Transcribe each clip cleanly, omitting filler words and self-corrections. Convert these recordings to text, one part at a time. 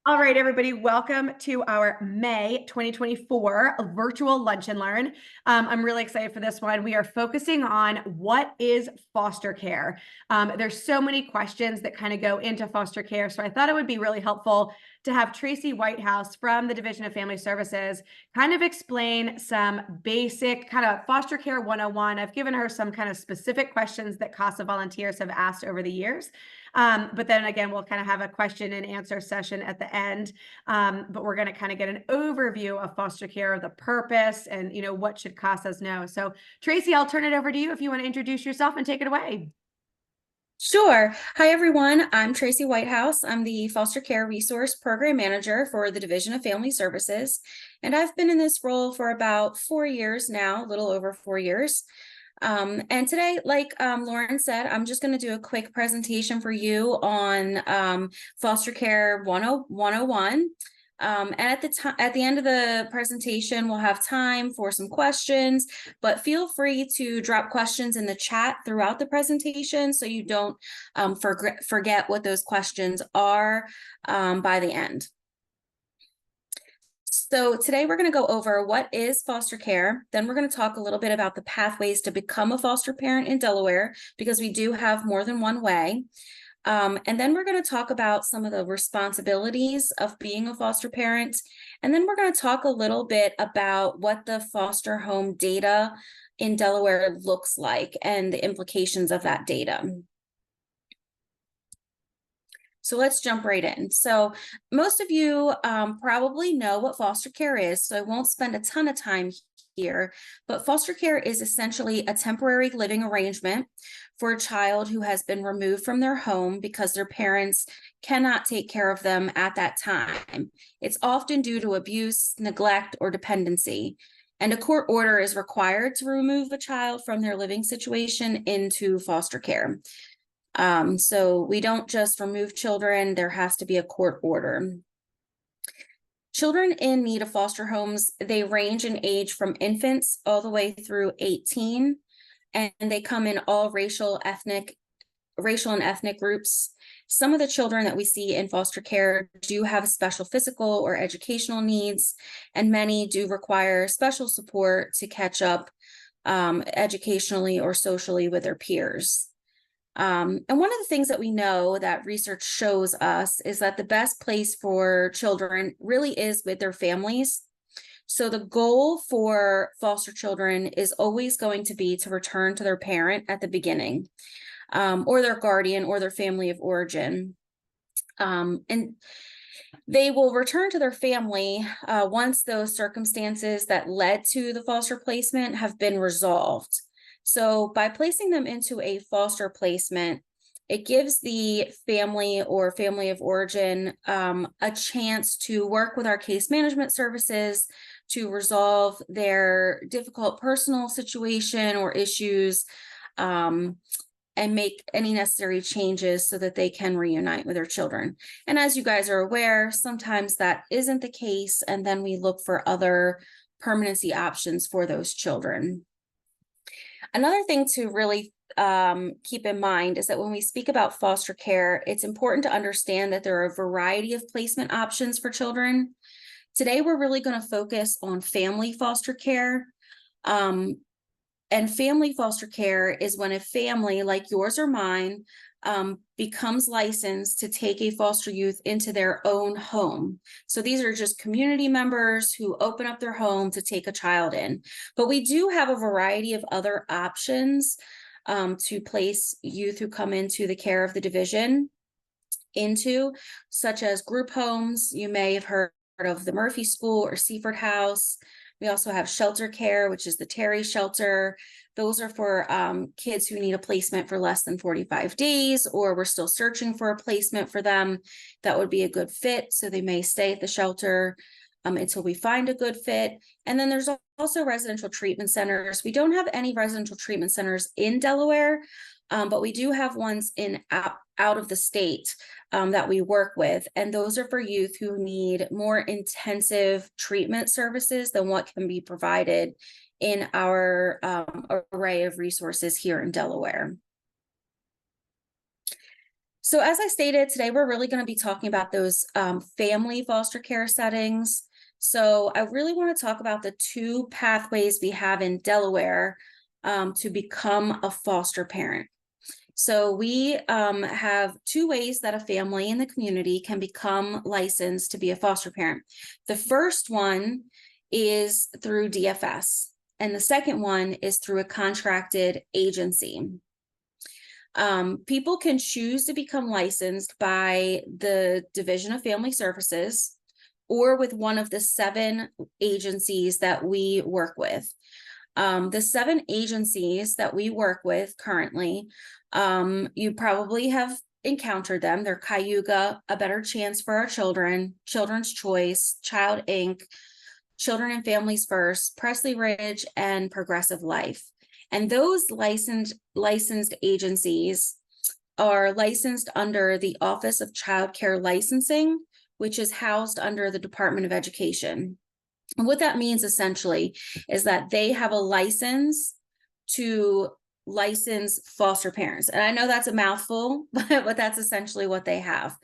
All right, everybody, welcome to our May 2024 virtual Lunch and Learn. I'm really excited for this one. We are focusing on what is foster care. There's so many questions that kind of go into foster care, so I thought it would be really helpful to have Tracy Whitehouse from the Division of Family Services kind of explain some basic kind of foster care 101. I've given her some kind of specific questions that CASA volunteers have asked over the years. But then again, we'll kind of have a question and answer session at the end. But we're going to kind of get an overview of foster care, the purpose, and what should CASAs know. So Tracy, I'll turn it over to you if you want to introduce yourself and take it away. Sure. Hi, everyone. I'm Tracy Whitehouse. I'm the Foster Care Resource Program Manager for the Division of Family Services, and I've been in this role for about 4 years now, a little over 4 years. And today, like Lauren said, I'm just going to do a quick presentation for you on Foster Care 101. And at the end of the presentation, we'll have time for some questions, but feel free to drop questions in the chat throughout the presentation so you don't forget what those questions are by the end. So today we're going to go over what is foster care. Then we're going to talk a little bit about the pathways to become a foster parent in Delaware, because we do have more than one way. And then we're going to talk about some of the responsibilities of being a foster parent. And then we're going to talk a little bit about what the foster home data in Delaware looks like and the implications of that data. So let's jump right in. So most of you probably know what foster care is, so I won't spend a ton of time here, but foster care is essentially a temporary living arrangement for a child who has been removed from their home because their parents cannot take care of them at that time. It's often due to abuse, neglect, or dependency. And a court order is required to remove a child from their living situation into foster care. So we don't just remove children, there has to be a court order. Children in need of foster homes, they range in age from infants all the way through 18, and they come in all racial and ethnic groups. Some of the children that we see in foster care do have special physical or educational needs, and many do require special support to catch up educationally or socially with their peers. And one of the things that we know that research shows us is that the best place for children really is with their families. So the goal for foster children is always going to be to return to their parent at the beginning, or their guardian or their family of origin. And they will return to their family once those circumstances that led to the foster placement have been resolved. So by placing them into a foster placement, it gives the family or family of origin a chance to work with our case management services to resolve their difficult personal situation or issues, and make any necessary changes so that they can reunite with their children. And as you guys are aware, sometimes that isn't the case, and then we look for other permanency options for those children. Another thing to really keep in mind is that when we speak about foster care, it's important to understand that there are a variety of placement options for children. Today, we're really going to focus on family foster care. And family foster care is when a family like yours or mine becomes licensed to take a foster youth into their own home. So these are just community members who open up their home to take a child in. But we do have a variety of other options to place youth who come into the care of the division into, such as group homes. You may have heard of the Murphy School or Seaford House. We also have shelter care, which is the Terry Shelter. Those are for kids who need a placement for less than 45 days, or we're still searching for a placement for them that would be a good fit. So they may stay at the shelter until we find a good fit. And then there's also residential treatment centers. We don't have any residential treatment centers in Delaware, but we do have ones in out of the state that we work with. And those are for youth who need more intensive treatment services than what can be provided in our array of resources here in Delaware. So as I stated, today we're really going to be talking about those family foster care settings. So I really want to talk about the two pathways we have in Delaware to become a foster parent. So we have two ways that a family in the community can become licensed to be a foster parent. The first one is through DFS, and the second one is through a contracted agency. People can choose to become licensed by the Division of Family Services or with one of the 7 agencies that we work with. The 7 agencies that we work with currently, you probably have encountered them. They're Cayuga, A Better Chance for Our Children, Children's Choice, Child Inc., Children and Families First, Presley Ridge, and Progressive Life. And those licensed agencies are licensed under the Office of Child Care Licensing, which is housed under the Department of Education. And what that means essentially is that they have a license to license foster parents. And I know that's a mouthful, but that's essentially what they have.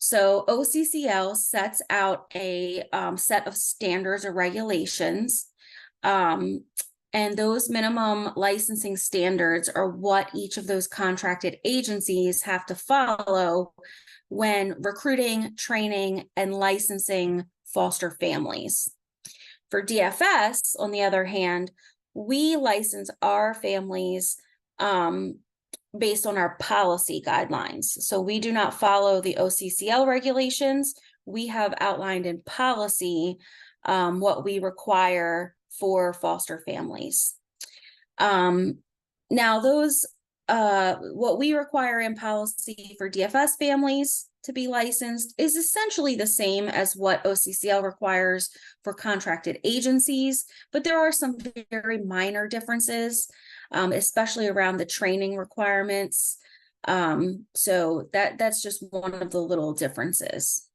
So OCCL sets out a set of standards or regulations. And those minimum licensing standards are what each of those contracted agencies have to follow when recruiting, training, and licensing foster families. For DFS, on the other hand, we license our families based on our policy guidelines. So we do not follow the OCCL regulations. We have outlined in policy what we require for foster families. Now those, what we require in policy for DFS families to be licensed is essentially the same as what OCCL requires for contracted agencies, but there are some very minor differences, especially around the training requirements. So that's just one of the little differences.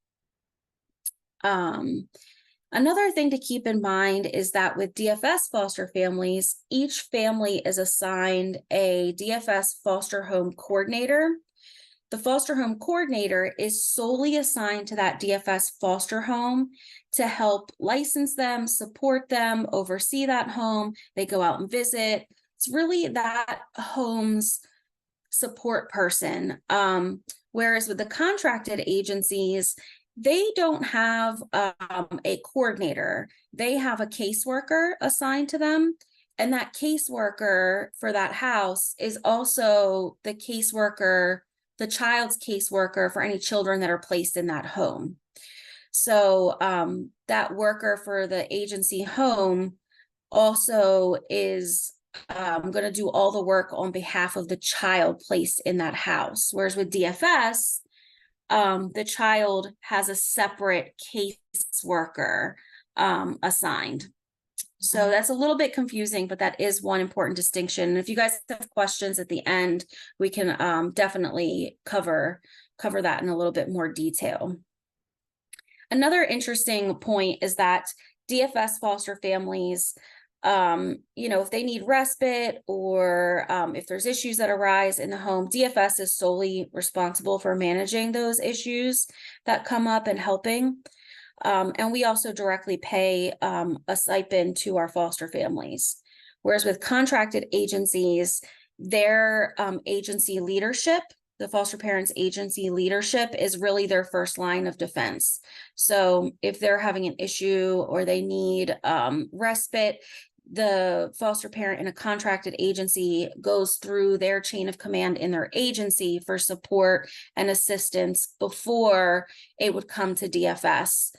Another thing to keep in mind is that with DFS foster families, each family is assigned a DFS foster home coordinator. The foster home coordinator is solely assigned to that DFS foster home to help license them, support them, oversee that home. They go out and visit. It's really that home's support person. Whereas with the contracted agencies, they don't have a coordinator. They have a caseworker assigned to them. And that caseworker for that house is also the caseworker, the child's caseworker for any children that are placed in that home. So that worker for the agency home also is going to do all the work on behalf of the child placed in that house. Whereas with DFS, the child has a separate caseworker assigned. So that's a little bit confusing, but that is one important distinction. And if you guys have questions at the end, we can definitely cover that in a little bit more detail. Another interesting point is that DFS foster families, if they need respite or if there's issues that arise in the home, DFS is solely responsible for managing those issues that come up and helping. And we also directly pay a stipend to our foster families. Whereas with contracted agencies, their agency leadership, the foster parents agency leadership is really their first line of defense. So if they're having an issue or they need respite, the foster parent in a contracted agency goes through their chain of command in their agency for support and assistance before it would come to DFS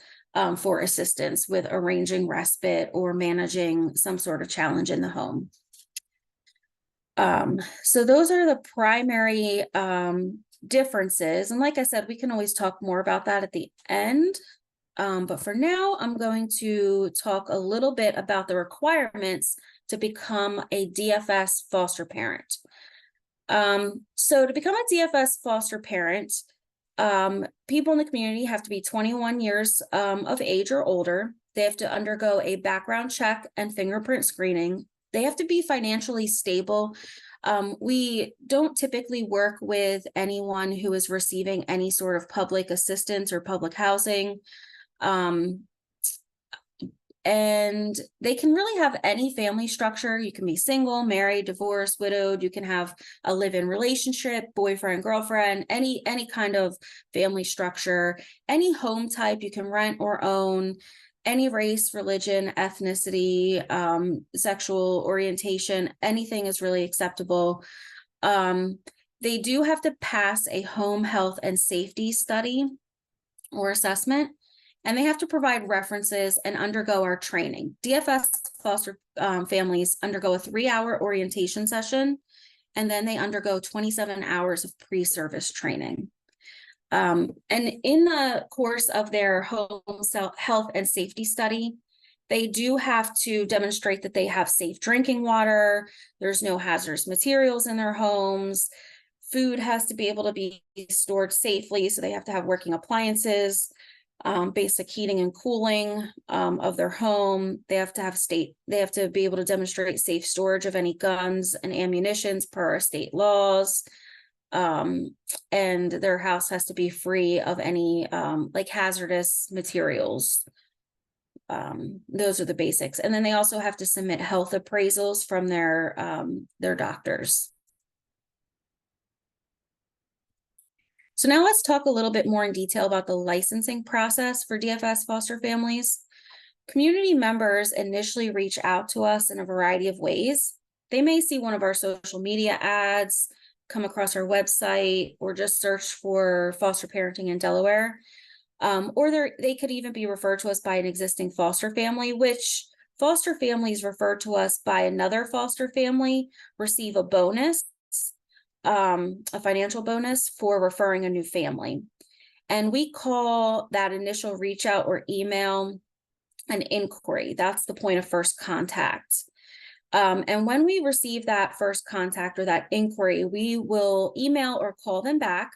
for assistance with arranging respite or managing some sort of challenge in the home. So those are the primary differences. And like I said, we can always talk more about that at the end. But for now, I'm going to talk a little bit about the requirements to become a DFS foster parent. So to become a DFS foster parent, people in the community have to be 21 years of age or older. They have to undergo a background check and fingerprint screening. They have to be financially stable. We don't typically work with anyone who is receiving any sort of public assistance or public housing. And they can really have any family structure. You can be single, married, divorced, widowed. You can have a live-in relationship, boyfriend, girlfriend, any kind of family structure, any home type you can rent or own, any race, religion, ethnicity, sexual orientation, anything is really acceptable. They do have to pass a home health and safety study or assessment, and they have to provide references and undergo our training. DFS foster families undergo a 3-hour orientation session, and then they undergo 27 hours of pre-service training. And in the course of their home health and safety study, they do have to demonstrate that they have safe drinking water, there's no hazardous materials in their homes, food has to be able to be stored safely, so they have to have working appliances, basic heating and cooling of their home. They have to be able to demonstrate safe storage of any guns and ammunitions per our state laws. And their house has to be free of any like hazardous materials. Those are the basics. And then they also have to submit health appraisals from their doctors. So now let's talk a little bit more in detail about the licensing process for DFS foster families. Community members initially reach out to us in a variety of ways. They may see one of our social media ads, come across our website, or just search for foster parenting in Delaware. Or they could even be referred to us by an existing foster family, which foster families referred to us by another foster family receive a bonus, a financial bonus for referring a new family. And we call that initial reach out or email an inquiry. That's the point of first contact. And when we receive that first contact or that inquiry, we will email or call them back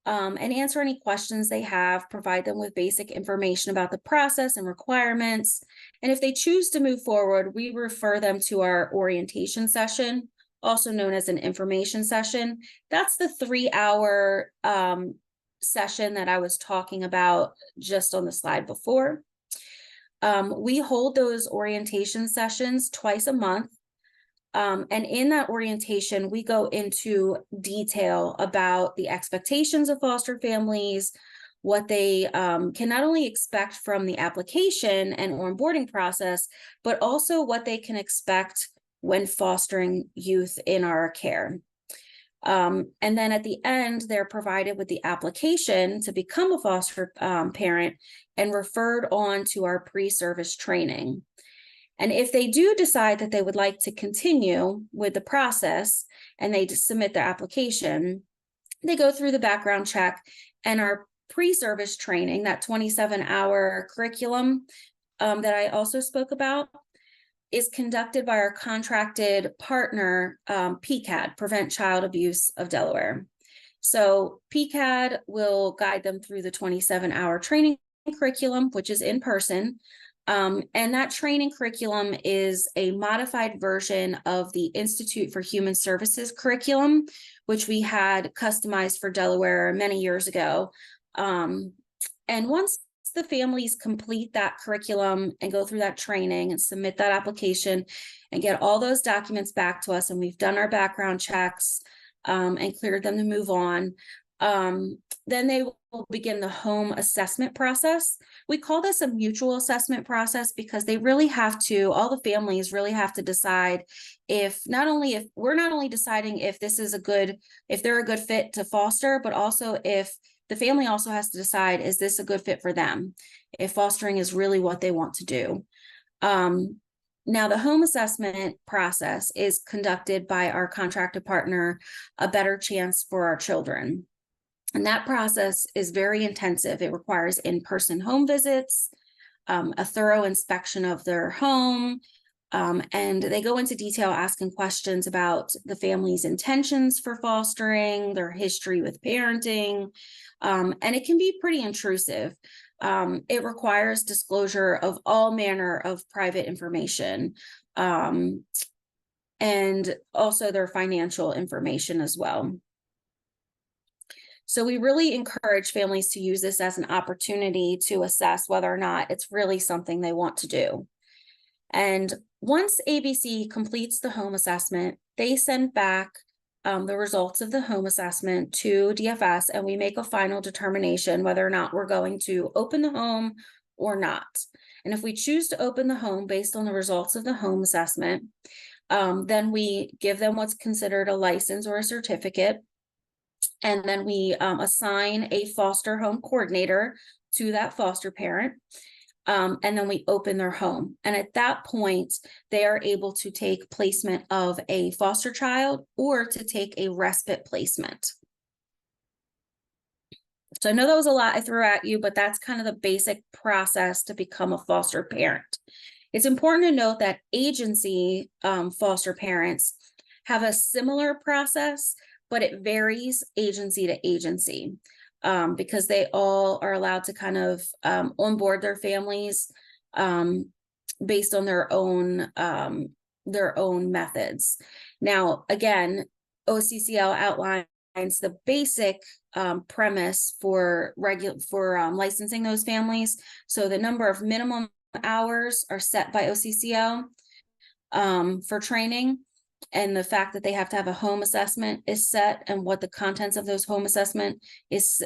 and answer any questions they have, provide them with basic information about the process and requirements. And if they choose to move forward, we refer them to our orientation session, also known as an information session. That's the 3-hour session that I was talking about just on the slide before. We hold those orientation sessions twice a month. And in that orientation, we go into detail about the expectations of foster families, what they can not only expect from the application and onboarding process, but also what they can expect when fostering youth in our care. And then at the end, they're provided with the application to become a foster parent and referred on to our pre-service training. And if they do decide that they would like to continue with the process and they submit their application, they go through the background check, and our pre-service training, that 27-hour curriculum that I also spoke about, is conducted by our contracted partner, PCAD, Prevent Child Abuse of Delaware. So PCAD will guide them through the 27-hour training curriculum, which is in person. And that training curriculum is a modified version of the Institute for Human Services curriculum, which we had customized for Delaware many years ago. And once the families complete that curriculum and go through that training and submit that application and get all those documents back to us, and we've done our background checks and cleared them to move on, then they will begin the home assessment process. We call this a mutual assessment process because they really have to, all the families really have to decide if we're not only deciding if they're a good fit to foster, but also if the family also has to decide, is this a good fit for them? If fostering is really what they want to do. Now, the home assessment process is conducted by our contracted partner, A Better Chance for Our Children. And that process is very intensive. It requires in-person home visits, a thorough inspection of their home, and they go into detail asking questions about the family's intentions for fostering, their history with parenting, and it can be pretty intrusive. It requires disclosure of all manner of private information, and also their financial information as well. So we really encourage families to use this as an opportunity to assess whether or not it's really something they want to do. And once ABC completes the home assessment, they send back the results of the home assessment to DFS, and we make a final determination whether or not we're going to open the home or not. And if we choose to open the home based on the results of the home assessment, then we give them what's considered a license or a certificate. And then we assign a foster home coordinator to that foster parent. And then we open their home. And at that point, they are able to take placement of a foster child or to take a respite placement. So I know that was a lot I threw at you, but that's kind of the basic process to become a foster parent. It's important to note that agency foster parents have a similar process, but it varies agency to agency. Because they all are allowed to kind of onboard their families based on their own methods. Now, again, OCCL outlines the basic premise for licensing those families. So the number of minimum hours are set by OCCL for training. And the fact that they have to have a home assessment is set, and what the contents of those home assessment is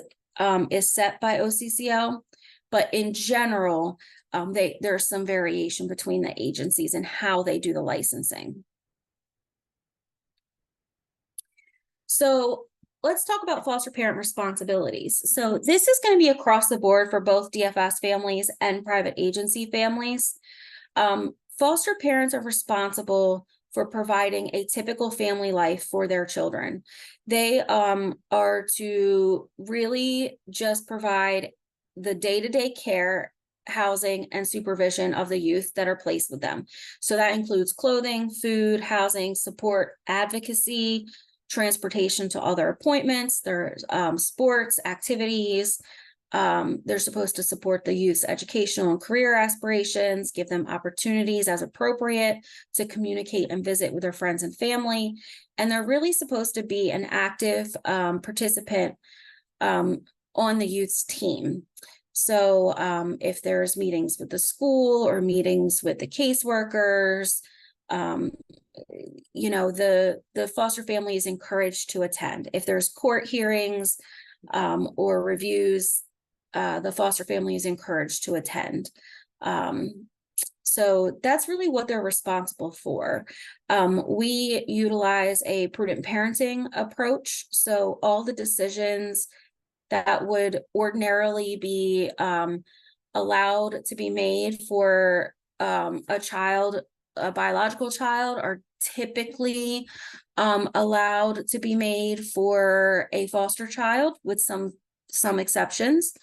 set by OCCL. But in general, there's some variation between the agencies and how they do the licensing. So let's talk about foster parent responsibilities. So this is going to be across the board for both DFS families and private agency families. Foster parents are responsible for providing a typical family life for their children. They are to really just provide the day-to-day care, housing, and supervision of the youth that are placed with them. So that includes clothing, food, housing, support, advocacy, transportation to all their appointments, their sports, activities. They're supposed to support the youth's educational and career aspirations, give them opportunities as appropriate to communicate and visit with their friends and family. And they're really supposed to be an active participant on the youth's team. So if there's meetings with the school or meetings with the caseworkers, the foster family is encouraged to attend. If there's court hearings or reviews, the foster family is encouraged to attend. So that's really what they're responsible for. We utilize a prudent parenting approach. So all the decisions that would ordinarily be allowed to be made for a biological child, are typically allowed to be made for a foster child, with some exceptions.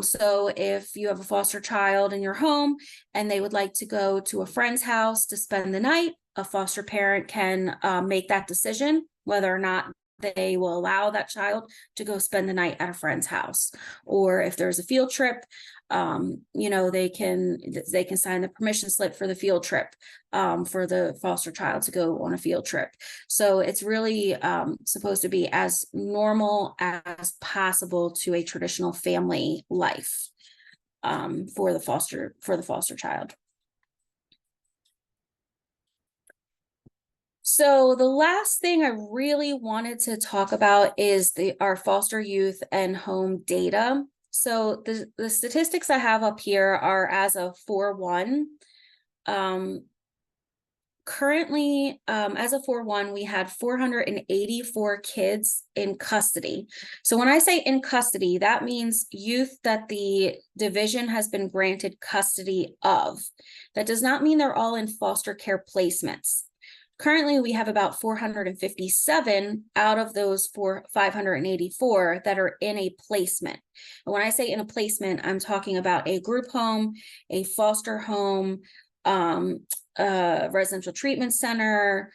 So if you have a foster child in your home and they would like to go to a friend's house to spend the night, a foster parent can make that decision whether or not they will allow that child to go spend the night at a friend's house. Or if there's a field trip, they can sign the permission slip for the field trip for the foster child to go on a field trip. So it's really supposed to be as normal as possible to a traditional family life for the foster child. So the last thing I really wanted to talk about is our foster youth and home data. So the statistics I have up here are as of 4/1. Currently, as of 4/1, we had 484 kids in custody. So when I say in custody, that means youth that the division has been granted custody of. That does not mean they're all in foster care placements. Currently, we have about 457 out of those 584 that are in a placement. And when I say in a placement, I'm talking about a group home, a foster home, a residential treatment center,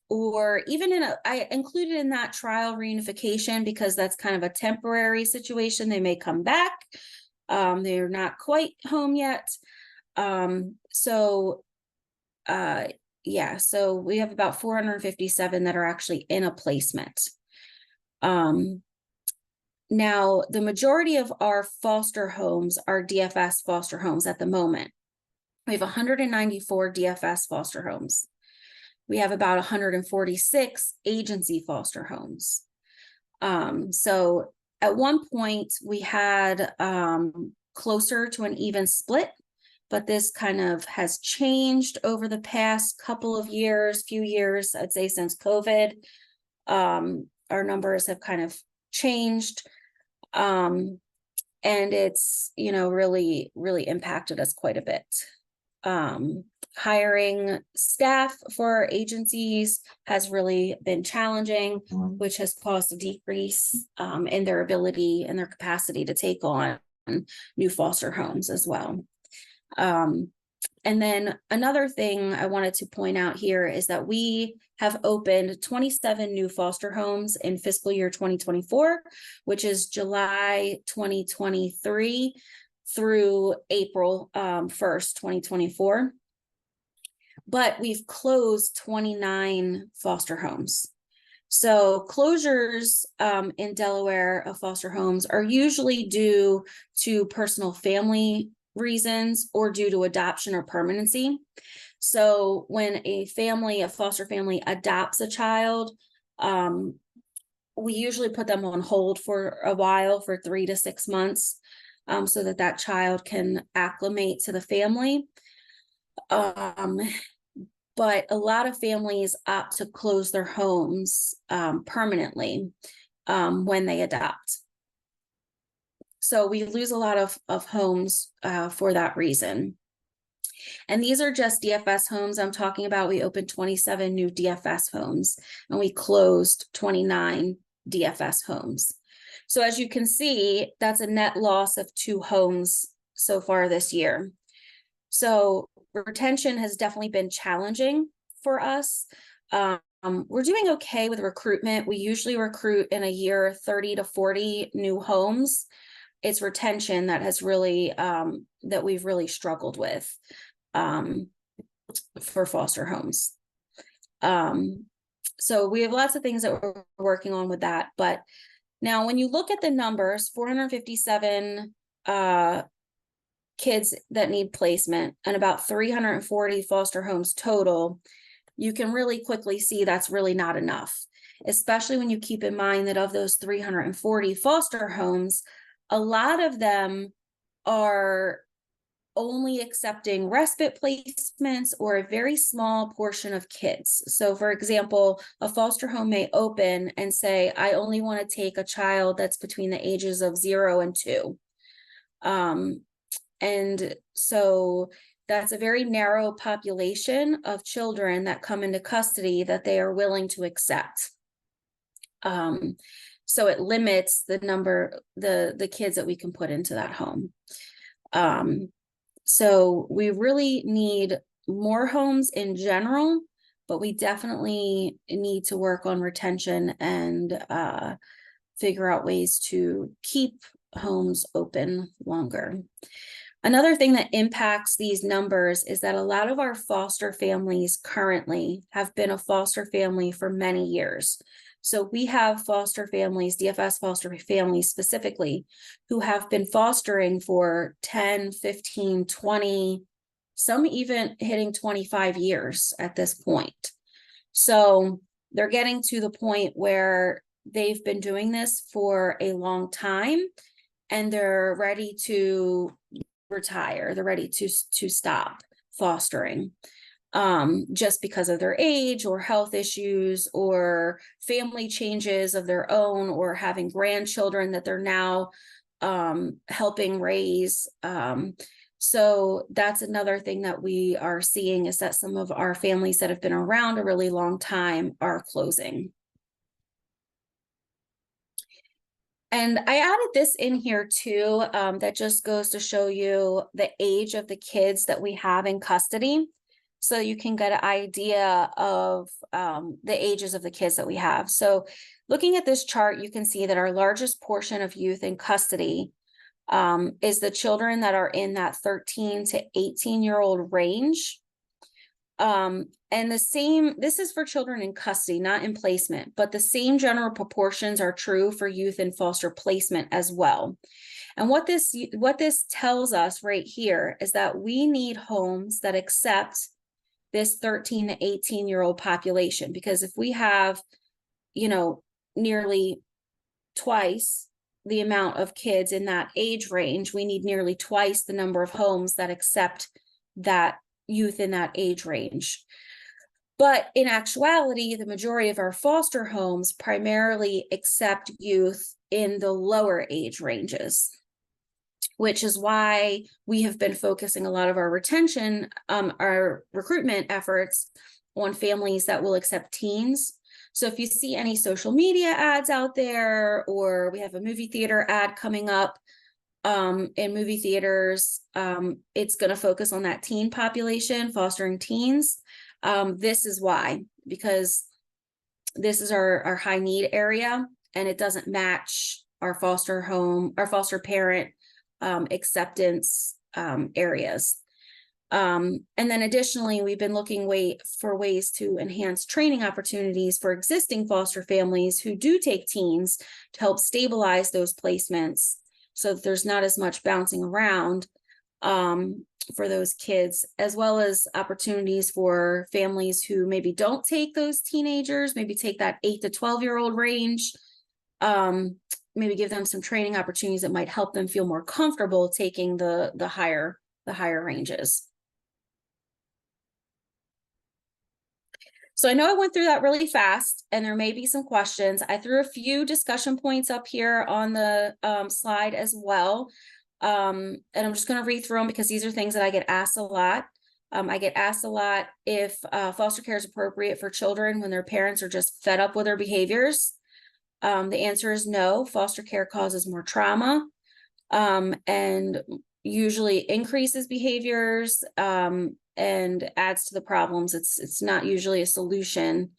or even I included in that trial reunification because that's kind of a temporary situation. They may come back. They're not quite home yet. Yeah, so we have about 457 that are actually in a placement. Now, the majority of our foster homes are DFS foster homes at the moment. We have 194 DFS foster homes. We have about 146 agency foster homes. So at one point we had closer to an even split, but this kind of has changed over the past couple of years, few years, I'd say since COVID. Our numbers have kind of changed. And it's, really, really impacted us quite a bit. Hiring staff for our agencies has really been challenging, which has caused a decrease in their ability and their capacity to take on new foster homes as well. And then another thing I wanted to point out here is that we have opened 27 new foster homes in fiscal year 2024, which is July 2023 through April 1st, 2024. But we've closed 29 foster homes. So closures in Delaware of foster homes are usually due to personal family reasons or due to adoption or permanency. So when a foster family adopts a child, we usually put them on hold for a while, for 3 to 6 months, so that child can acclimate to the family. But a lot of families opt to close their homes permanently when they adopt. So we lose a lot of homes for that reason. And these are just DFS homes I'm talking about. We opened 27 new DFS homes and we closed 29 DFS homes. So as you can see, that's a net loss of 2 homes so far this year. So retention has definitely been challenging for us. We're doing okay with recruitment. We usually recruit in a year 30 to 40 new homes. It's retention that has really that we've really struggled with for foster homes. So we have lots of things that we're working on with that. But now when you look at the numbers, 457 kids that need placement and about 340 foster homes total, you can really quickly see that's really not enough, especially when you keep in mind that of those 340 foster homes, a lot of them are only accepting respite placements or a very small portion of kids. So for example, a foster home may open and say, I only want to take a child that's between the ages of 0 and 2. And so that's a very narrow population of children that come into custody that they are willing to accept. So it limits the number, the kids that we can put into that home. So we really need more homes in general, but we definitely need to work on retention and figure out ways to keep homes open longer. Another thing that impacts these numbers is that a lot of our foster families currently have been a foster family for many years. So we have foster families, DFS foster families specifically, who have been fostering for 10, 15, 20, some even hitting 25 years at this point. So they're getting to the point where they've been doing this for a long time and they're ready to retire. They're ready to stop fostering. Just because of their age or health issues or family changes of their own or having grandchildren that they're now helping raise. So that's another thing that we are seeing is that some of our families that have been around a really long time are closing. And I added this in here too, that just goes to show you the age of the kids that we have in custody. So you can get an idea of the ages of the kids that we have. So looking at this chart, you can see that our largest portion of youth in custody is the children that are in that 13 to 18-year-old range. And this is for children in custody, not in placement, but the same general proportions are true for youth in foster placement as well. And what this tells us right here is that we need homes that accept this 13 to 18-year-old population, because if we have, nearly twice the amount of kids in that age range, we need nearly twice the number of homes that accept that youth in that age range. But in actuality, the majority of our foster homes primarily accept youth in the lower age ranges, which is why we have been focusing a lot of our our recruitment efforts on families that will accept teens. So if you see any social media ads out there, or we have a movie theater ad coming up in movie theaters, it's going to focus on that teen population, fostering teens. This is why, because this is our high need area, and it doesn't match our foster parent acceptance areas. And then additionally, we've been looking for ways to enhance training opportunities for existing foster families who do take teens to help stabilize those placements, so that there's not as much bouncing around for those kids, as well as opportunities for families who maybe don't take those teenagers, maybe take that 8 to 12-year-old range, maybe give them some training opportunities that might help them feel more comfortable taking the higher ranges. So I know I went through that really fast, and there may be some questions. I threw a few discussion points up here on the slide as well. And I'm just going to read through them because these are things that I get asked a lot. I get asked a lot if foster care is appropriate for children when their parents are just fed up with their behaviors. The answer is no. Foster care causes more trauma and usually increases behaviors and adds to the problems. It's not usually a solution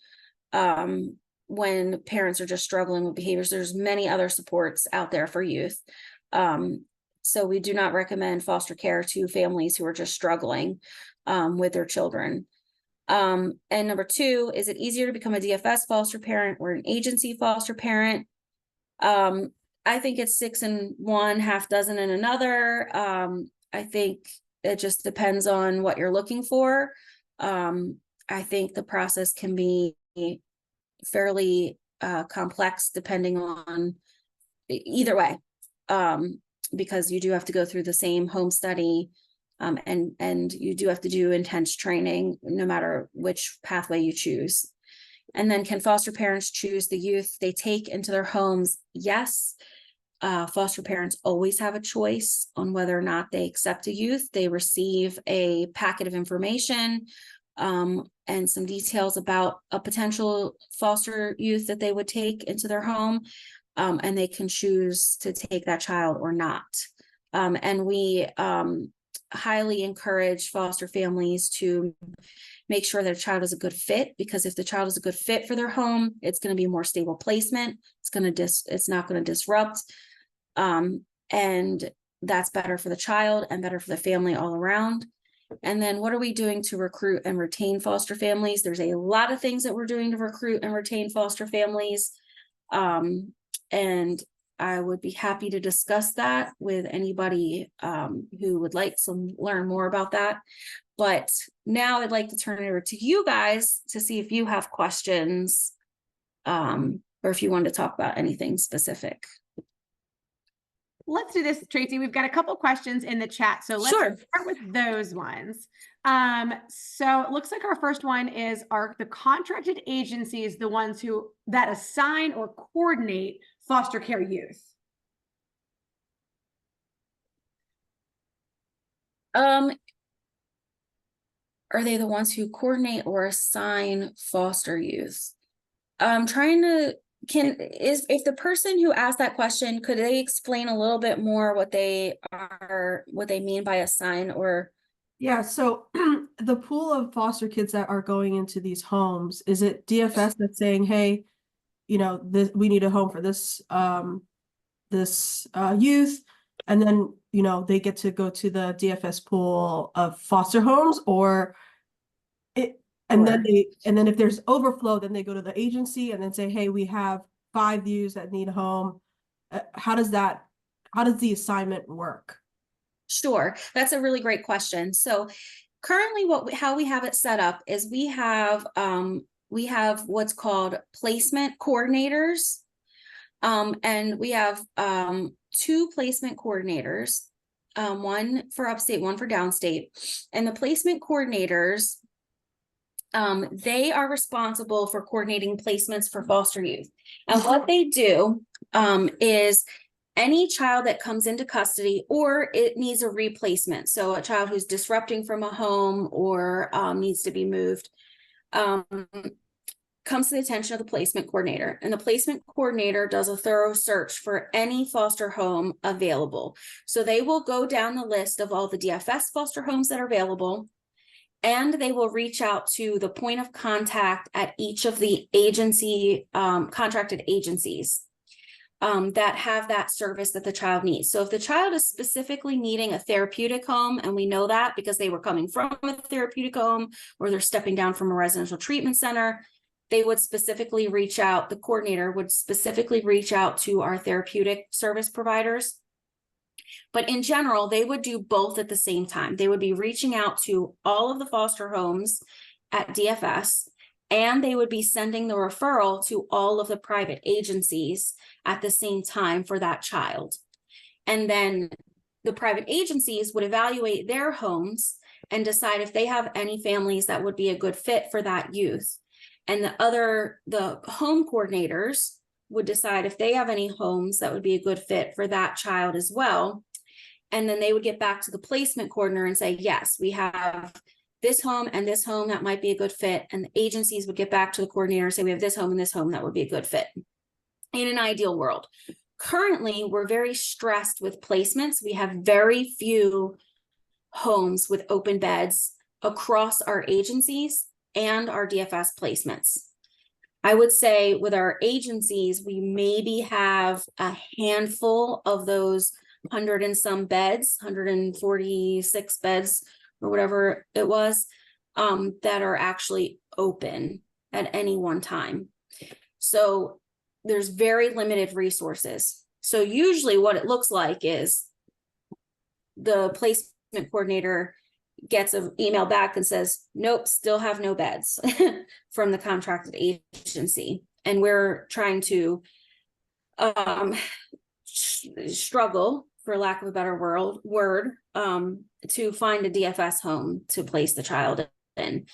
when parents are just struggling with behaviors. There's many other supports out there for youth. So we do not recommend foster care to families who are just struggling with their children. And number two, is it easier to become a DFS foster parent or an agency foster parent? I think it's 6 in one, half dozen in another. I think it just depends on what you're looking for. I think the process can be fairly complex depending on either way, because you do have to go through the same home study, and you do have to do intense training no matter which pathway you choose. And then, can foster parents choose the youth they take into their homes? Yes. Foster parents always have a choice on whether or not they accept a youth. They receive a packet of information and some details about a potential foster youth that they would take into their home, and they can choose to take that child or not. And we highly encourage foster families to make sure that a child is a good fit, because if the child is a good fit for their home, it's going to be more stable placement. It's not going to disrupt. And that's better for the child and better for the family all around. And then, what are we doing to recruit and retain foster families? There's a lot of things that we're doing to recruit and retain foster families. And I would be happy to discuss that with anybody who would like to learn more about that. But now I'd like to turn it over to you guys to see if you have questions, or if you want to talk about anything specific. Let's do this, Tracy. We've got a couple questions in the chat, so let's start with those ones. So it looks like our first one is, are the contracted agencies the ones that assign or coordinate foster care youth? Are they the ones who coordinate or assign foster youth? I'm trying to, if the person who asked that question, could they explain a little bit more what they mean by assign? Or yeah, so the pool of foster kids that are going into these homes, is it DFS that's saying, hey, we need a home for this youth, and then they get to go to the DFS pool of foster homes? Or And then Sure. and then if there's overflow, then they go to the agency and then say, hey, we have 5 youths that need a home. How does the assignment work? Sure, that's a really great question. So currently how we have it set up is we have what's called placement coordinators. And we have 2 placement coordinators, one for upstate, one for downstate. And the placement coordinators, they are responsible for coordinating placements for foster youth. And what they do is any child that comes into custody or it needs a replacement. So a child who's disrupting from a home or needs to be moved, comes to the attention of the placement coordinator, and the placement coordinator does a thorough search for any foster home available. So they will go down the list of all the DFS foster homes that are available, and they will reach out to the point of contact at each of the agency contracted agencies that have that service that the child needs. So if the child is specifically needing a therapeutic home, and we know that because they were coming from a therapeutic home or they're stepping down from a residential treatment center, they would specifically reach out, the coordinator would specifically reach out to our therapeutic service providers. But in general, they would do both at the same time. They would be reaching out to all of the foster homes at DFS, and they would be sending the referral to all of the private agencies at the same time for that child. And then the private agencies would evaluate their homes and decide if they have any families that would be a good fit for that youth. And the home coordinators would decide if they have any homes that would be a good fit for that child as well. And then they would get back to the placement coordinator and say, yes, we have this home and this home that might be a good fit. And the agencies would get back to the coordinator and say, we have this home and this home that would be a good fit. In an ideal world. Currently, we're very stressed with placements. We have very few homes with open beds across our agencies and our DFS placements. I would say with our agencies, we maybe have a handful of those 100 and some beds, 146 beds or whatever it was, that are actually open at any one time. So there's very limited resources. So usually what it looks like is the placement coordinator gets an email back and says, nope, still have no beds from the contracted agency. And we're trying to struggle, for lack of a better word, to find a DFS home to place the child in.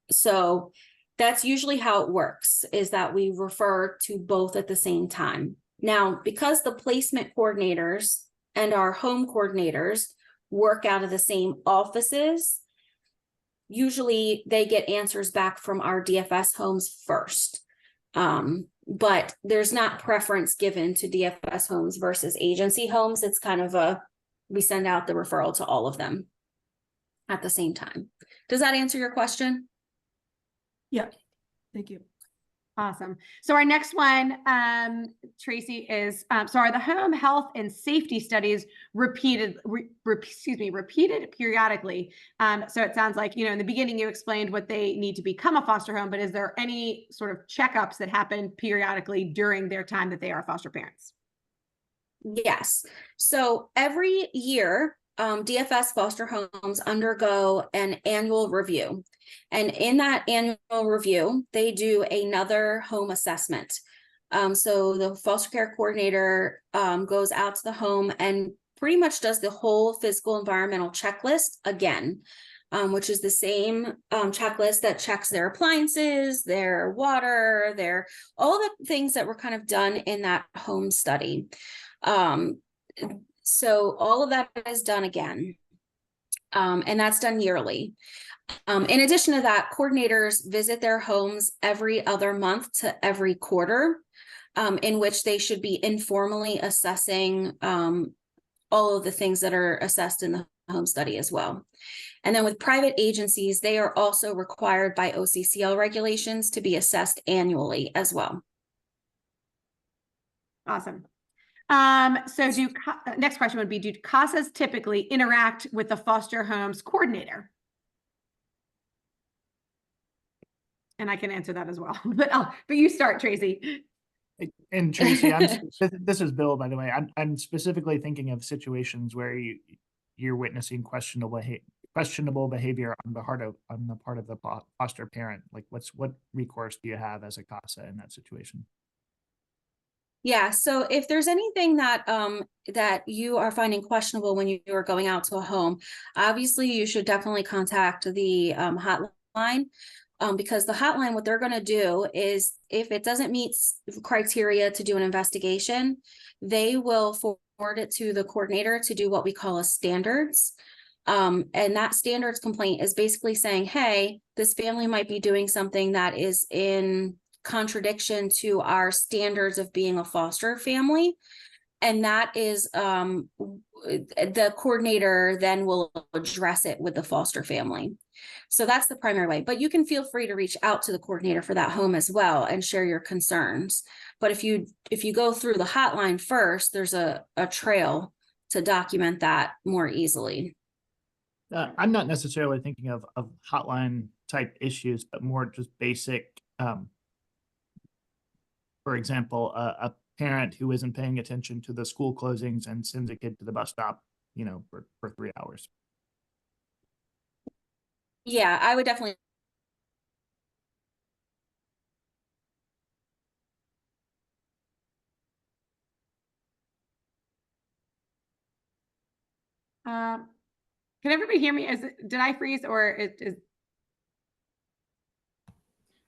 So that's usually how it works, is that we refer to both at the same time. Now, because the placement coordinators and our home coordinators work out of the same offices, usually they get answers back from our DFS homes first. But there's not preference given to DFS homes versus agency homes. It's kind of we send out the referral to all of them at the same time. Does that answer your question? Yeah, thank you. Awesome. So our next one, Tracy, is, so are the home health and safety studies repeated periodically? So it sounds like, in the beginning you explained what they need to become a foster home, but is there any sort of checkups that happen periodically during their time that they are foster parents? Yes. So every year, DFS foster homes undergo an annual review. And in that annual review, they do another home assessment. So the foster care coordinator goes out to the home and pretty much does the whole physical environmental checklist again, which is the same checklist that checks their appliances, their water, all the things that were kind of done in that home study. So all of that is done again, and that's done yearly. In addition to that, coordinators visit their homes every other month to every quarter, in which they should be informally assessing all of the things that are assessed in the home study as well. And then with private agencies, they are also required by OCCL regulations to be assessed annually as well. Awesome. So next question would be, do CASAs typically interact with the foster homes coordinator? And I can answer that as well, but you start, Tracy. And Tracy, this is Bill, by the way. I'm specifically thinking of situations where you're witnessing questionable behavior on the part of the foster parent. Like, what recourse do you have as a CASA in that situation? Yeah, so if there's anything that that you are finding questionable when you are going out to a home, obviously you should definitely contact the hotline. Because the hotline, what they're going to do is, if it doesn't meet criteria to do an investigation, they will forward it to the coordinator to do what we call a standards. And that standards complaint is basically saying, hey, this family might be doing something that is in contradiction to our standards of being a foster family. And that is the coordinator then will address it with the foster family. So that's the primary way, but you can feel free to reach out to the coordinator for that home as well and share your concerns. But if you go through the hotline first, there's a trail to document that more easily. I'm not necessarily thinking of hotline type issues, but more just basic, for example, a parent who isn't paying attention to the school closings and sends a kid to the bus stop, for 3 hours. Yeah, I would definitely. Can everybody hear me? Did I freeze, or is?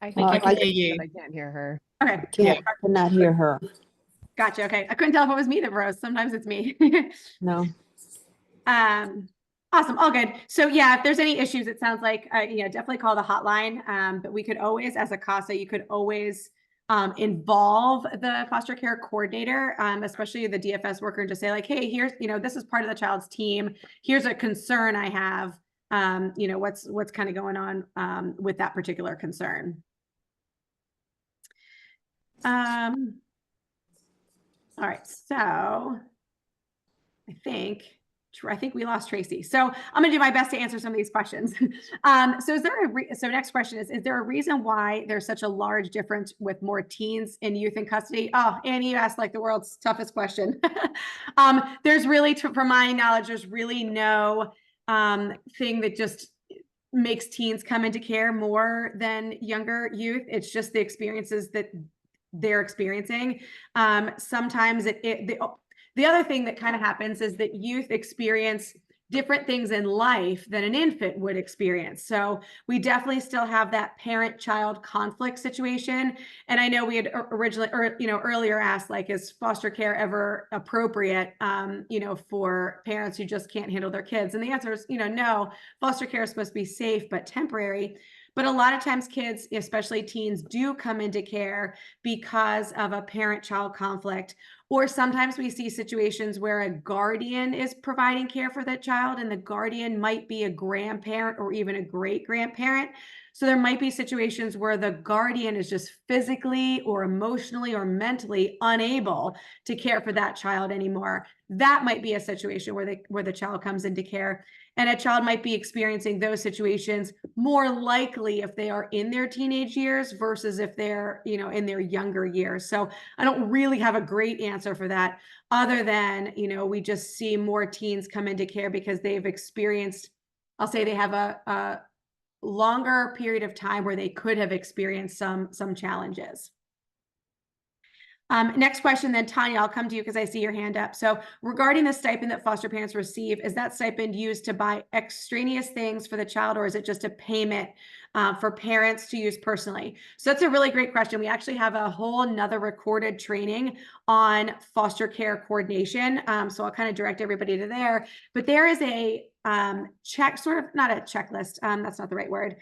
I I can hear you. But I can't hear her. Okay. cannot hear her. Gotcha. Okay. I couldn't tell if it was me that froze. Sometimes it's me. No. Awesome. All good. So yeah, if there's any issues, it sounds like, definitely call the hotline. But we could always, as a CASA, you could always involve the foster care coordinator, especially the DFS worker, and just say like, hey, here's, this is part of the child's team. Here's a concern I have. What's kind of going on with that particular concern. All right, so I think we lost Tracy. So I'm going to do my best to answer some of these questions. So next question is there a reason why there's such a large difference with more teens and youth in custody? Oh, Annie, you asked like the world's toughest question. There's really, from my knowledge, there's really no thing that just makes teens come into care more than younger youth. It's just the experiences that they're experiencing. Sometimes the other thing that kind of happens is that youth experience different things in life than an infant would experience. So we definitely still have that parent-child conflict situation. And I know we had originally, earlier asked, like, is foster care ever appropriate, for parents who just can't handle their kids? And the answer is, no. Foster care is supposed to be safe but temporary. But a lot of times kids, especially teens, do come into care because of a parent-child conflict. Or sometimes we see situations where a guardian is providing care for that child, and the guardian might be a grandparent or even a great-grandparent. So there might be situations where the guardian is just physically or emotionally or mentally unable to care for that child anymore. That might be a situation where the child comes into care. And a child might be experiencing those situations more likely if they are in their teenage years versus if they're, in their younger years. So I don't really have a great answer for that, other than, we just see more teens come into care because they've experienced, I'll say they have a longer period of time where they could have experienced some challenges. Next question then, Tanya, I'll come to you because I see your hand up. So regarding the stipend that foster parents receive, is that stipend used to buy extraneous things for the child, or is it just a payment for parents to use personally? So that's a really great question. We actually have a whole nother recorded training on foster care coordination. So I'll kind of direct everybody to there, but there is a not a checklist. That's not the right word.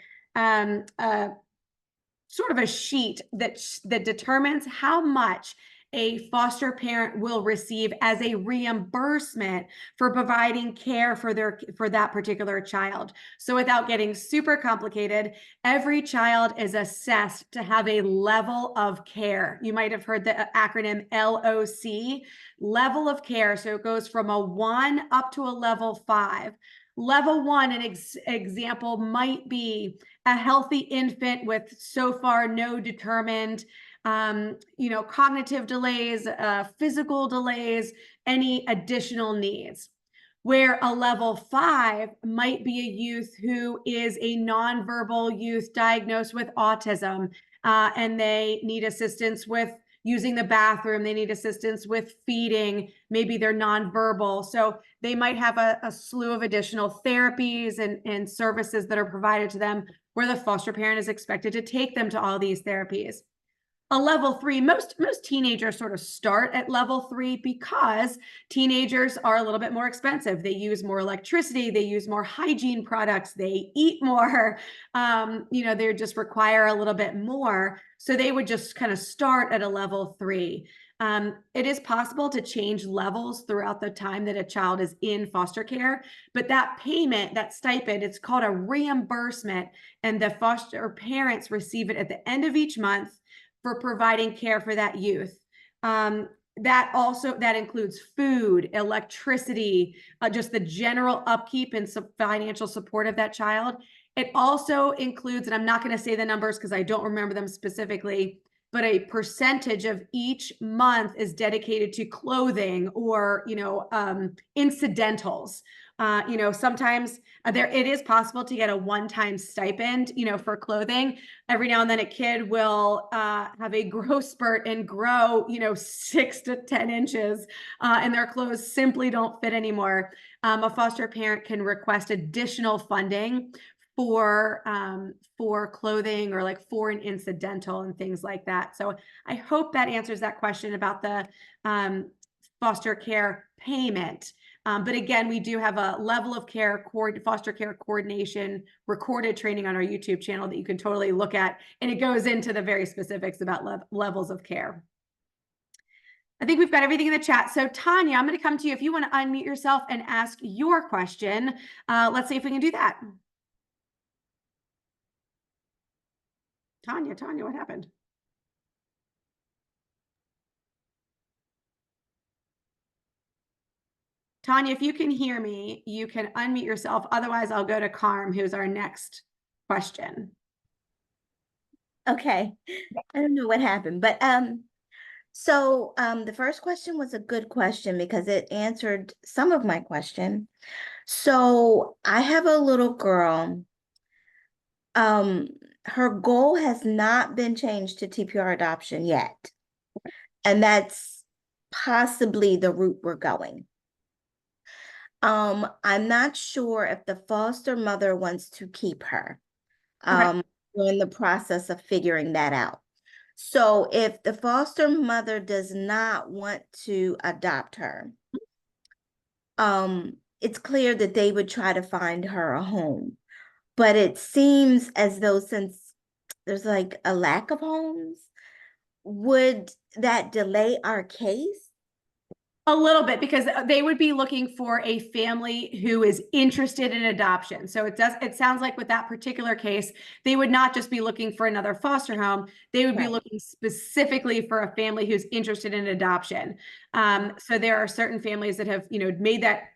Sort of a sheet that determines how much a foster parent will receive as a reimbursement for providing care for that particular child. So without getting super complicated, every child is assessed to have a level of care. You might have heard the acronym LOC, level of care. So it goes from a 1 up to a level 5. Level 1, an example might be a healthy infant with so far no determined cognitive delays, physical delays, any additional needs. Where a level 5 might be a youth who is a nonverbal youth diagnosed with autism, and they need assistance with using the bathroom, they need assistance with feeding, maybe they're nonverbal. So they might have a slew of additional therapies and services that are provided to them where the foster parent is expected to take them to all these therapies. A level 3, most teenagers sort of start at level 3 because teenagers are a little bit more expensive. They use more electricity, they use more hygiene products, they eat more, they just require a little bit more. So they would just kind of start at a level 3. It is possible to change levels throughout the time that a child is in foster care, but that payment, that stipend, it's called a reimbursement, and the foster parents receive it at the end of each month for providing care for that youth. That includes food, electricity, just the general upkeep and financial support of that child. It also includes, and I'm not going to say the numbers because I don't remember them specifically, but a percentage of each month is dedicated to clothing or incidentals. Sometimes it is possible to get a one-time stipend, for clothing. Every now and then a kid will have a growth spurt and grow, 6 to 10 inches, and their clothes simply don't fit anymore. A foster parent can request additional funding for clothing or like for an incidental and things like that. So I hope that answers that question about the foster care payment. But again, we do have a level of care, foster care coordination, recorded training on our YouTube channel that you can totally look at. And it goes into the very specifics about levels of care. I think we've got everything in the chat. So Tanya, I'm going to come to you. If you want to unmute yourself and ask your question, let's see if we can do that. Tanya, what happened? Tanya, if you can hear me, you can unmute yourself. Otherwise, I'll go to Carm, who's our next question. Okay. I don't know what happened, but the first question was a good question because it answered some of my question. So I have a little girl. Her goal has not been changed to TPR adoption yet. And that's possibly the route we're going. I'm not sure if the foster mother wants to keep her. Okay. We're in the process of figuring that out. So if the foster mother does not want to adopt her, it's clear that they would try to find her a home. But it seems as though since there's like a lack of homes, would that delay our case? A little bit, because they would be looking for a family who is interested in adoption. So it sounds like with that particular case, they would not just be looking for another foster home. They would be looking specifically for a family who's interested in adoption. So there are certain families that have, made that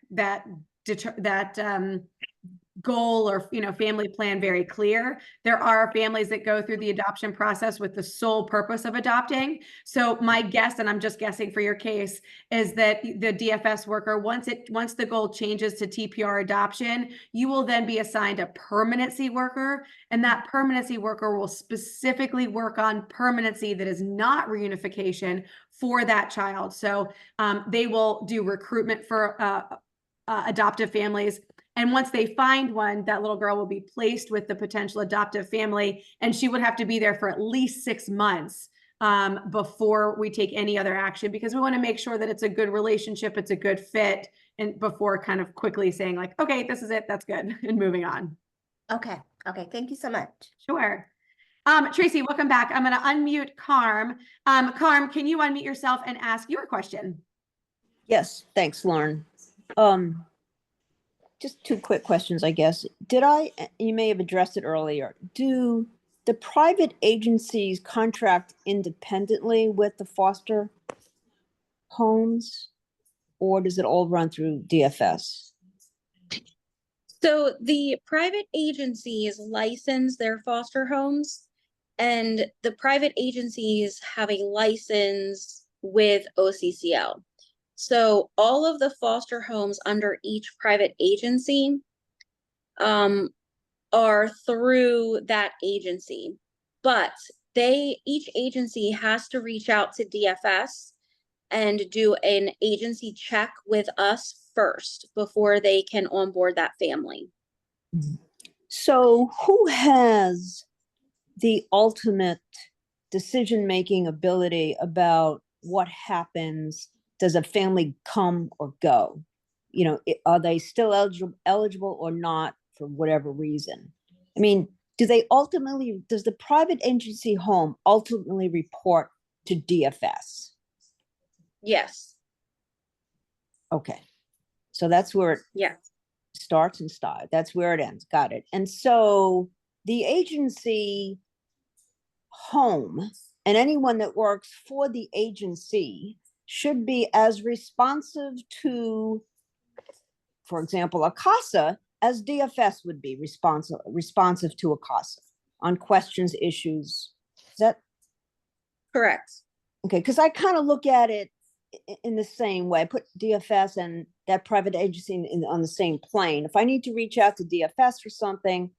goal or family plan very clear. There are families that go through the adoption process with the sole purpose of adopting. So my guess, and I'm just guessing for your case, is that the DFS worker, once the goal changes to TPR adoption, you will then be assigned a permanency worker, and that permanency worker will specifically work on permanency that is not reunification for that child. So they will do recruitment for adoptive families. And once they find one, that little girl will be placed with the potential adoptive family, and she would have to be there for at least 6 months before we take any other action, because we want to make sure that it's a good relationship, it's a good fit, and before kind of quickly saying like, okay, this is it, that's good, and moving on. Okay. Thank you so much. Sure. Tracy, welcome back. I'm going to unmute Carm. Carm, can you unmute yourself and ask your question? Yes, thanks, Lauren. Just 2 quick questions, I guess. You may have addressed it earlier. Do the private agencies contract independently with the foster homes, or does it all run through DFS? So the private agencies license their foster homes, and the private agencies have a license with OCCL. So all of the foster homes under each private agency are through that agency, but each agency has to reach out to DFS and do an agency check with us first before they can onboard that family. So who has the ultimate decision-making ability about what happens? Does a family come or go? You know, are they still eligible or not for whatever reason? I mean, does the private agency home ultimately report to DFS? Yes. Okay. So that's where it Yes. starts and stops. That's where it ends. Got it. And so the agency home and anyone that works for the agency should be as responsive to, for example, a CASA as DFS would be responsive to a CASA on questions, issues. Is that Correct. okay? Because I kind of look at it in the same way. I put DFS and that private agency on the same plane. If I need to reach out to DFS for something,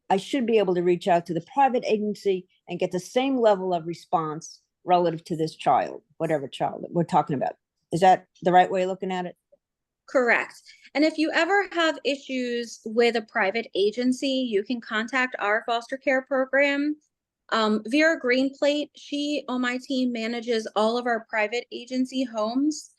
I should be able to reach out to the private agency and get the same level of response relative to this child, whatever child we're talking about. Is that the right way of looking at it? Correct. And if you ever have issues with a private agency, you can contact our foster care program. Vera Greenplate, she on my team manages all of our private agency homes,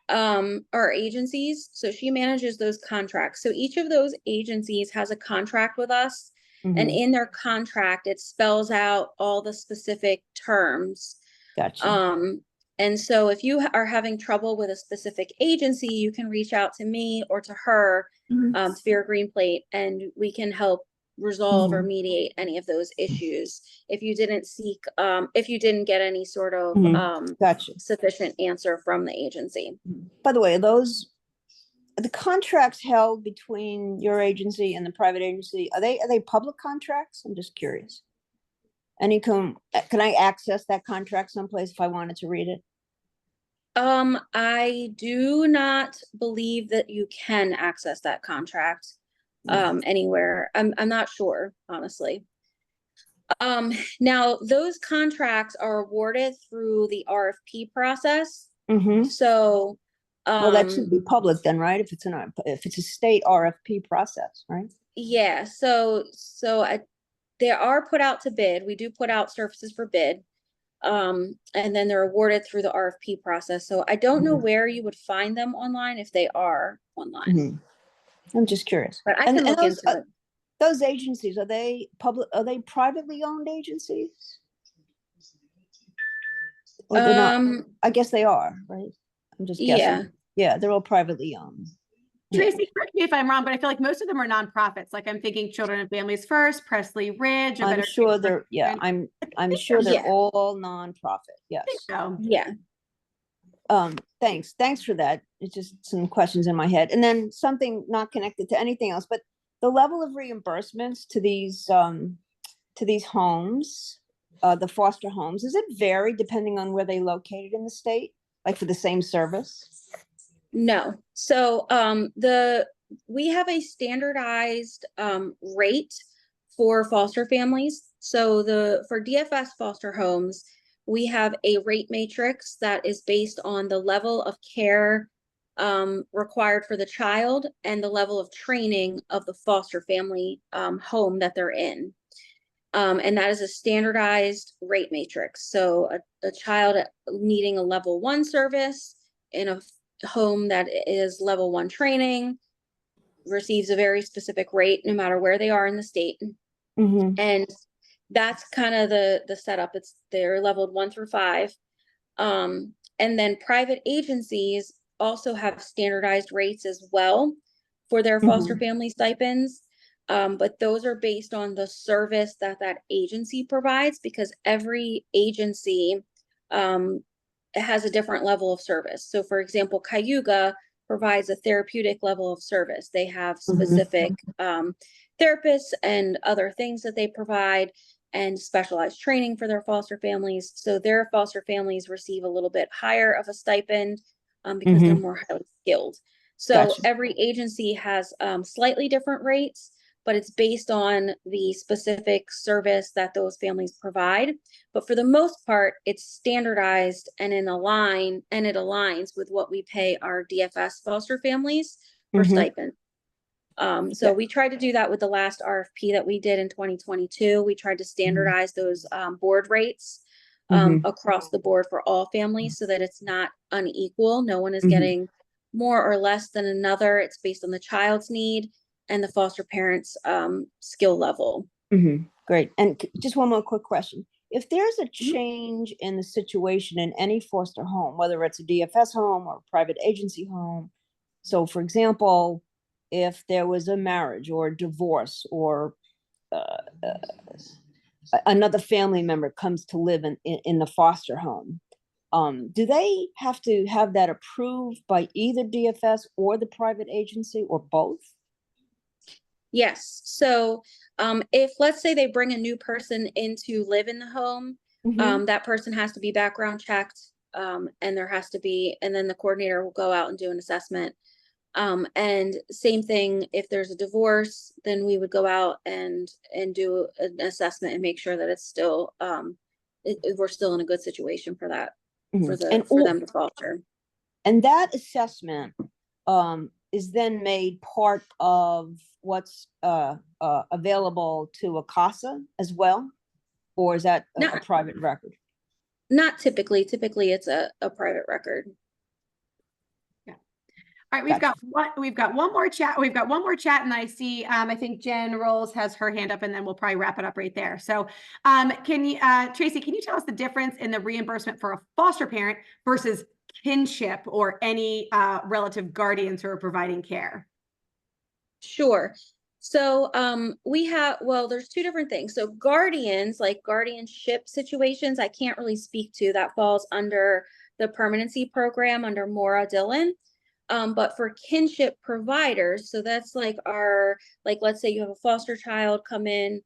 or agencies. So she manages those contracts. So each of those agencies has a contract with us. And in their contract, it spells out all the specific terms. Gotcha. And so if you are having trouble with a specific agency, you can reach out to me or to her, Vera Greenplate, and we can help resolve or mediate any of those issues. If you didn't get any sort of Gotcha. sufficient answer from the agency. By the way, the contracts held between your agency and the private agency, are they public contracts? I'm just curious. Can I access that contract someplace if I wanted to read it? I do not believe that you can access that contract anywhere. I'm not sure, honestly. Now those contracts are awarded through the RFP process. So well, that should be public then, right? If it's a state RFP process, right? Yeah. So they are put out to bid. We do put out services for bid. And then they're awarded through the RFP process. So I don't know where you would find them online if they are online. I'm just curious. But I can look into it. Those agencies, are they privately owned agencies? Or they're not? I guess they are, right? I'm just guessing. Yeah, they're all privately owned. Tracy, correct me if I'm wrong, but I feel like most of them are nonprofits. Like I'm thinking Children and Families First, Presley Ridge. I'm sure they're I'm sure they're all nonprofit. Yes. So. Yeah. Thanks for that. It's just some questions in my head. And then something not connected to anything else, but the level of reimbursements to these homes, the foster homes, does it vary depending on where they located in the state, like for the same service? No. So we have a standardized rate for foster families. So for DFS foster homes, we have a rate matrix that is based on the level of care required for the child and the level of training of the foster family home that they're in. And that is a standardized rate matrix. So a child needing a level 1 service in a home that is level 1 training receives a very specific rate no matter where they are in the state. And that's kind of the setup. They're leveled 1 through 5. And then private agencies also have standardized rates as well for their foster family stipends. But those are based on the service that agency provides, because every agency has a different level of service. So for example, Cayuga provides a therapeutic level of service. They have specific therapists and other things that they provide, and specialized training for their foster families. So their foster families receive a little bit higher of a stipend because they're more highly skilled. So Gotcha. every agency has slightly different rates, but it's based on the specific service that those families provide. But for the most part, it's standardized and it aligns with what we pay our DFS foster families for stipend. So we tried to do that with the last RFP that we did in 2022. We tried to standardize those board rates across the board for all families so that it's not unequal. No one is getting more or less than another. It's based on the child's need and the foster parent's skill level. Great. And just one more quick question. If there's a change in the situation in any foster home, whether it's a DFS home or a private agency home, so for example, if there was a marriage or a divorce or another family member comes to live in the foster home, do they have to have that approved by either DFS or the private agency or both? Yes. So if, let's say, they bring a new person in to live in the home, that person has to be background checked, and there has to be, and then the coordinator will go out and do an assessment. And same thing, if there's a divorce, then we would go out and do an assessment and make sure that it's still, we're still in a good situation for that, for them to foster. And that assessment is then made part of what's available to a CASA as well? Or is that a private record? Not typically. Typically, it's a private record. All right, we've got one more chat. We've got one more chat, and I see I think Jen Rolls has her hand up, and then we'll probably wrap it up right there. So can you Tracy, can you tell us the difference in the reimbursement for a foster parent versus kinship or any relative guardians who are providing care? Sure. So there's two different things. So guardians, like guardianship situations, I can't really speak to. That falls under the permanency program under Maura Dillon. But for kinship providers, so that's like let's say you have a foster child come in,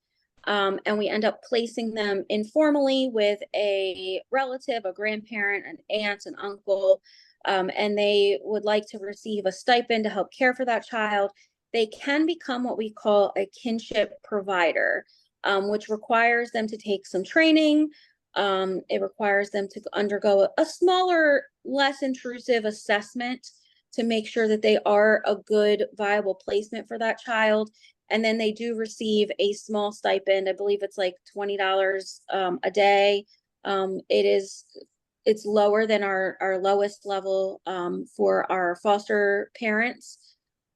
and we end up placing them informally with a relative, a grandparent, an aunt, an uncle, and they would like to receive a stipend to help care for that child. They can become what we call a kinship provider, which requires them to take some training. It requires them to undergo a smaller, less intrusive assessment to make sure that they are a good, viable placement for that child. And then they do receive a small stipend. I believe it's like $20 a day. It's lower than our lowest level for our foster parents.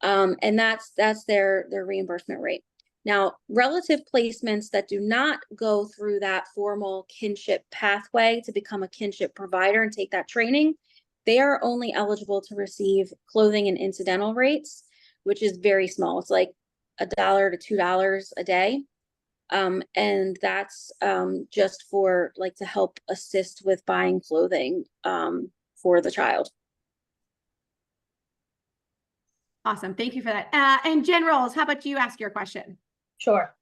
And that's their reimbursement rate. Now, relative placements that do not go through that formal kinship pathway to become a kinship provider and take that training, they are only eligible to receive clothing and incidental rates, which is very small. It's like $1 to $2 a day. And that's just for to help assist with buying clothing for the child. Awesome. Thank you for that. And Jen Rolls, how about you ask your question? Sure.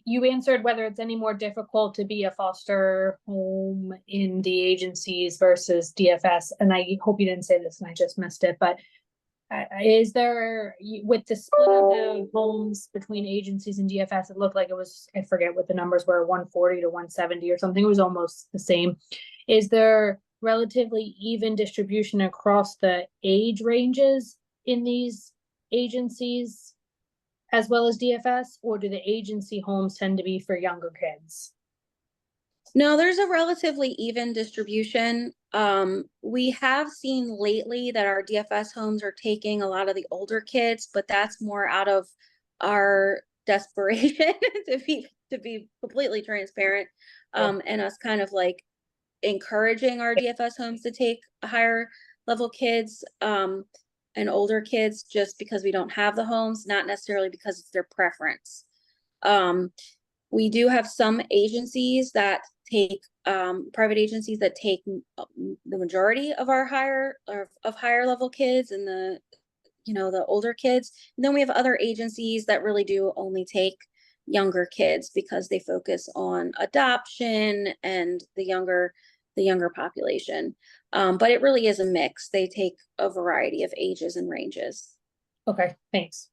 You answered whether it's any more difficult to be a foster home in the agencies versus DFS. And I hope you didn't say this and I just missed it, but is there, with the split of the homes between agencies and DFS, it looked like it was, I forget what the numbers were, 140 to 170 or something. It was almost the same. Is there relatively even distribution across the age ranges in these agencies as well as DFS, or do the agency homes tend to be for younger kids? No, there's a relatively even distribution. We have seen lately that our DFS homes are taking a lot of the older kids, but that's more out of our desperation to be completely transparent, and us kind of encouraging our DFS homes to take higher level kids and older kids, just because we don't have the homes, not necessarily because it's their preference. We do have some agencies that take private agencies that take the majority of our higher level kids and the older kids. And then we have other agencies that really do only take younger kids because they focus on adoption and the younger population. But it really is a mix. They take a variety of ages and ranges. Okay, thanks.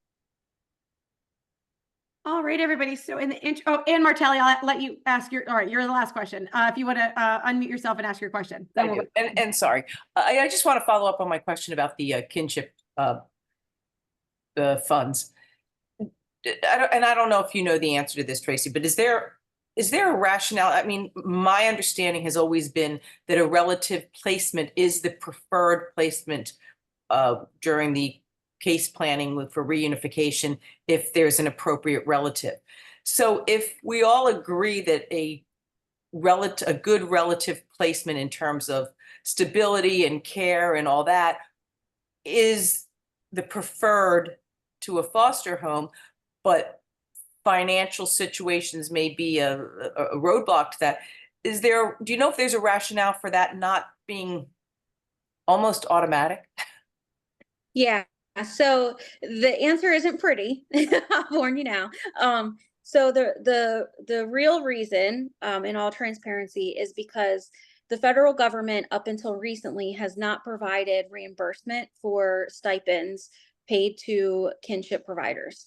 All right, everybody. So in the intro, oh, Ann Martelli, I'll let you ask all right, you're the last question. If you want to unmute yourself and ask your question. I do. And sorry, I just want to follow up on my question about the kinship the funds. I don't know if you know the answer to this, Tracy, but is there a rationale? I mean, my understanding has always been that a relative placement is the preferred placement during the case planning for reunification if there's an appropriate relative. So if we all agree that a good relative placement in terms of stability and care and all that is the preferred to a foster home, but financial situations may be a roadblock to that. Do you know if there's a rationale for that not being almost automatic? Yeah. So the answer isn't pretty. I'll warn you now. So the real reason, in all transparency, is because the federal government up until recently has not provided reimbursement for stipends paid to kinship providers.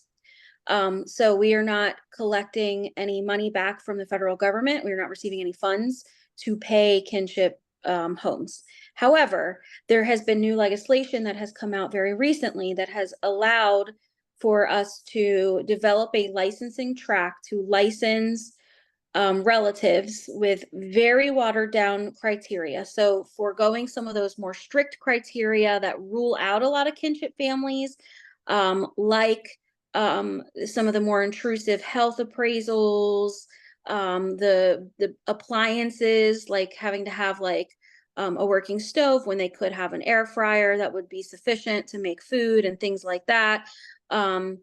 So we are not collecting any money back from the federal government. We are not receiving any funds to pay kinship homes. However, there has been new legislation that has come out very recently that has allowed for us to develop a licensing track to license relatives with very watered down criteria. So foregoing some of those more strict criteria that rule out a lot of kinship families, like some of the more intrusive health appraisals, the appliances, like having to have like a working stove when they could have an air fryer that would be sufficient to make food and things like that. The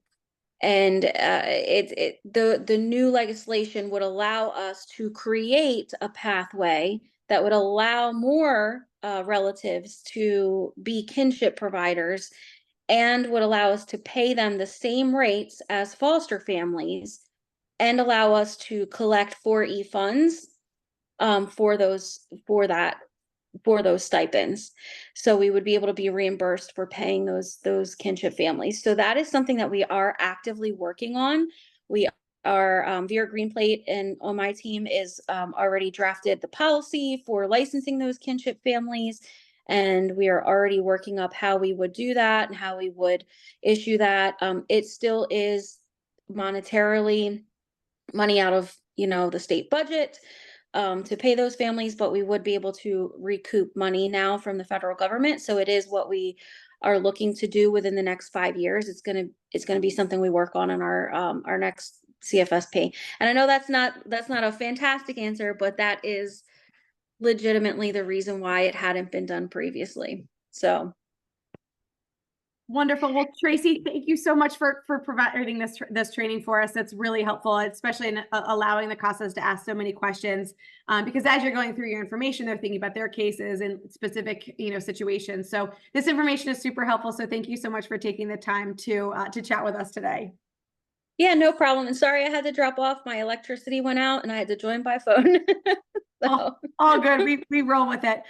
new legislation would allow us to create a pathway that would allow more relatives to be kinship providers and would allow us to pay them the same rates as foster families and allow us to collect 4E funds for those stipends. So we would be able to be reimbursed for paying those kinship families. So that is something that we are actively working on. We are Vera Greenplate and on my team is already drafted the policy for licensing those kinship families. And we are already working up how we would do that and how we would issue that. It still is monetarily money out of, the state budget to pay those families, but we would be able to recoup money now from the federal government. So it is what we are looking to do within the next 5 years. It's going to be something we work on in our next CFSP. And I know that's not a fantastic answer, but that is legitimately the reason why it hadn't been done previously. So. Wonderful. Well, Tracy, thank you so much for providing this training for us. That's really helpful, especially in allowing the CASAs to ask so many questions. Because as you're going through your information, they're thinking about their cases and specific, situations. So this information is super helpful. So thank you so much for taking the time to chat with us today. Yeah, no problem. And sorry I had to drop off. My electricity went out and I had to join by phone. So. All good. We roll with it.